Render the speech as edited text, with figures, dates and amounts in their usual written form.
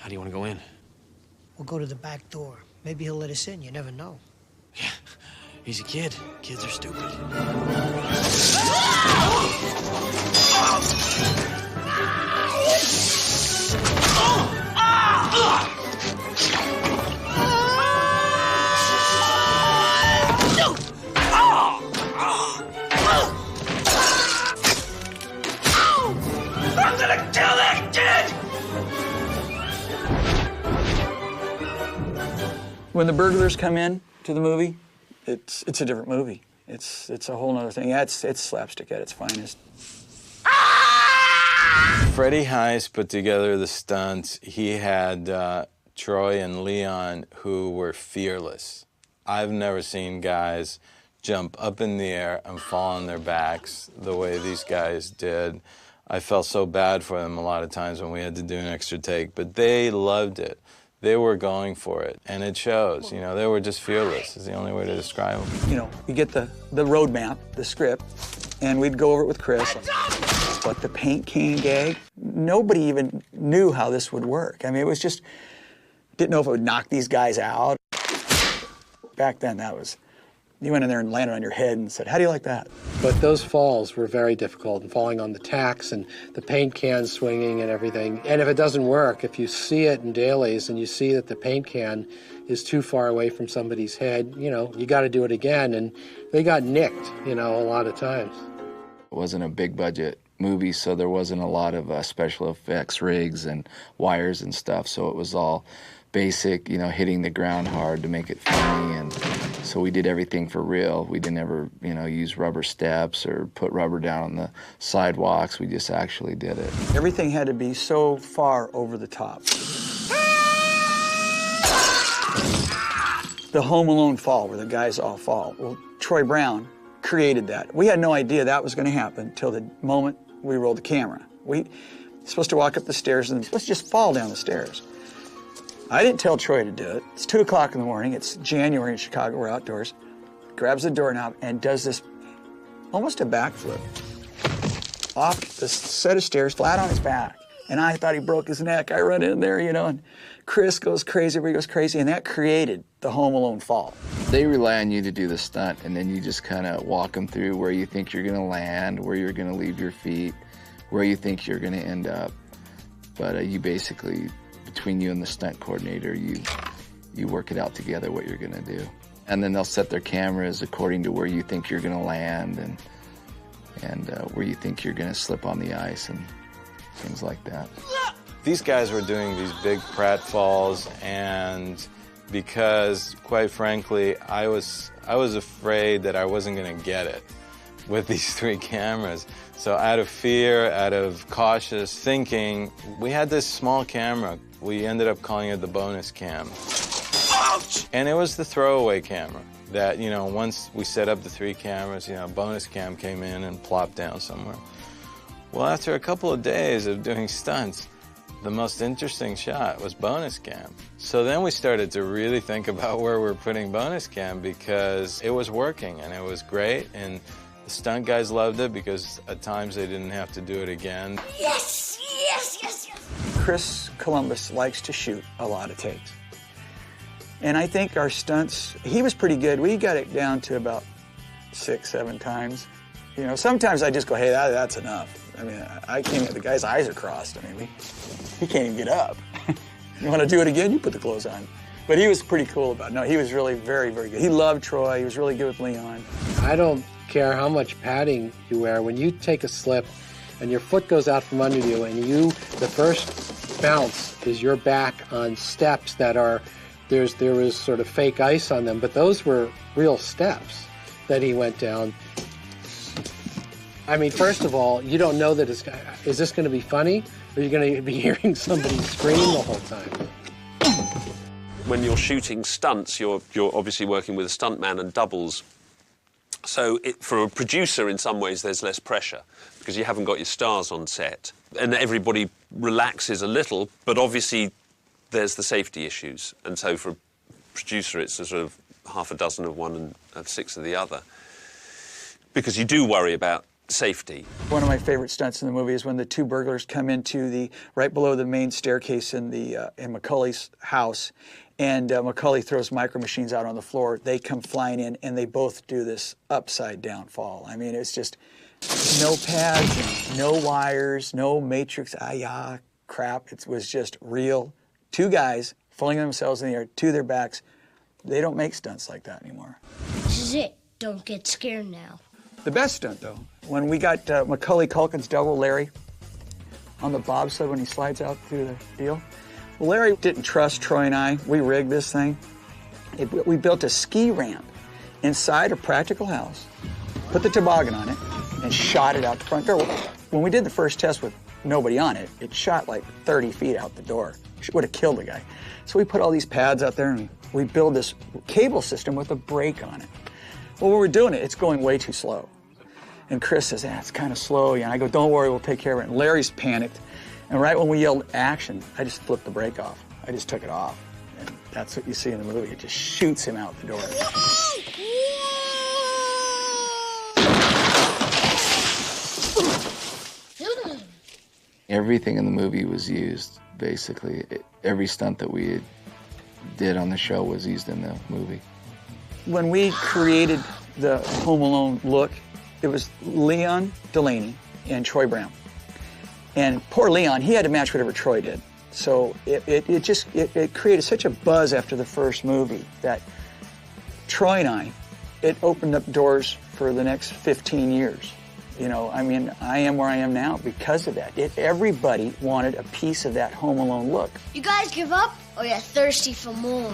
do you want to go in? We'll go to the back door. Maybe he'll let us in. You never know. Yeah, he's a kid. Kids are stupid. I'm gonna kill that kid! When the burglars come in to the movie, it's a different movie. It's a whole other thing. Yeah, it's slapstick at its finest. Freddie Heist put together the stunts. He had Troy and Leon who were fearless. I've never seen guys jump up in the air and fall on their backs the way these guys did. I felt so bad for them a lot of times when we had to do an extra take, but they loved it. They were going for it, and it shows. You know, they were just fearless is the only way to describe them. You know, we get the road map, the script, and we'd go over it with Chris. But the paint can gag, nobody even knew how this would work. I mean, it was just, didn't know if it would knock these guys out. Back then, that was, you went in there and landed on your head and said, how do you like that? But those falls were very difficult, and falling on the tacks and the paint can swinging and everything. And if it doesn't work, if you see it in dailies and you see that the paint can is too far away from somebody's head, you know, you got to do it again. And they got nicked, you know, a lot of times. It wasn't a big budget movie, so there wasn't a lot of special effects rigs and wires and stuff, so it was all basic, you know, hitting the ground hard to make it funny, and so we did everything for real. We didn't ever, you know, use rubber steps or put rubber down on the sidewalks. We just actually did it. Everything had to be so far over the top. The Home Alone fall, where the guys all fall. Well, Troy Brown created that. We had no idea that was going to happen until the moment we rolled the camera. We supposed to walk up the stairs and let's just fall down the stairs. I didn't tell Troy to do it. It's 2 o'clock in the morning. It's January in Chicago. We're outdoors. Grabs the doorknob and does this almost a backflip off this set of stairs, flat on his back. And I thought he broke his neck. I run in there, you know, and Chris goes crazy, everybody goes crazy, and that created the Home Alone fall. They rely on you to do the stunt, and then you just kind of walk them through where you think you're going to land, where you're going to leave your feet, where you think you're going to end up. But you basically, between you and the stunt coordinator, you work it out together what you're going to do. And then they'll set their cameras according to where you think you're going to land and where you think you're going to slip on the ice and things like that. These guys were doing these big pratfalls, and because, quite frankly, I was afraid that I wasn't going to get it with these 3 cameras. So out of fear, out of cautious thinking, we had this small camera. We ended up calling it the bonus cam. Ouch! And it was the throwaway camera that, you know, once we set up the 3 cameras, you know, bonus cam came in and plopped down somewhere. Well, after a couple of days of doing stunts, the most interesting shot was bonus cam. So then we started to really think about where we're putting bonus cam because it was working and it was great, and the stunt guys loved it because at times they didn't have to do it again. Yes, yes, yes, yes. Chris Columbus likes to shoot a lot of takes. And I think our stunts, he was pretty good. We got it down to about 6, 7 times. You know, sometimes I just go, hey, that's enough. I mean, I can't, the guy's eyes are crossed. I mean, he can't even get up. You want to do it again? You put the clothes on. But he was pretty cool about it. No, he was really very, very good. He loved Troy. He was really good with Leon. I don't care how much padding you wear. When you take a slip and your foot goes out from under you and the first bounce is your back on steps that are, there was sort of fake ice on them, but those were real steps that he went down. I mean, first of all, you don't know that is this going to be funny, or are you going to be hearing somebody scream the whole time? When you're shooting stunts, you're obviously working with a stuntman and doubles. So for a producer, in some ways, there's less pressure because you haven't got your stars on set. And everybody relaxes a little, but obviously there's the safety issues. And so for a producer, it's a sort of half a dozen of one and 6 of the other. Because you do worry about safety. One of my favorite stunts in the movie is when the two burglars come into the right below the main staircase in Macaulay's house, and Macaulay throws micro machines out on the floor. They come flying in, and they both do this upside down fall. I mean, it's just no pads, and no wires, no matrix, crap. It was just real. Two guys flinging themselves in the air to their backs. They don't make stunts like that anymore. This is it. Don't get scared now. The best stunt, though, when we got Macaulay Culkin's double, Larry, on the bobsled when he slides out through the deal. Well, Larry didn't trust Troy and I. We rigged this thing. We built a ski ramp inside a practical house, put the toboggan on it, and shot it out the front door. When we did the first test with nobody on it, it shot like 30 feet out the door. It would have killed the guy. So we put all these pads out there, and we build this cable system with a brake on it. Well, when we're doing it, it's going way too slow. And Chris says, it's kind of slow. And I go, don't worry, we'll take care of it. And Larry's panicked. And right when we yelled action, I just flipped the brake off. I just took it off. And that's what you see in the movie. It just shoots him out the door. Everything in the movie was used, basically. Every stunt that we did on the show was used in the movie. When we created the Home Alone look, it was Leon Delaney and Troy Brown. And poor Leon, he had to match whatever Troy did. So it created such a buzz after the first movie that Troy and I, it opened up doors for the next 15 years. You know, I mean, I am where I am now because of that. Everybody wanted a piece of that Home Alone look. You guys give up, or you're thirsty for more?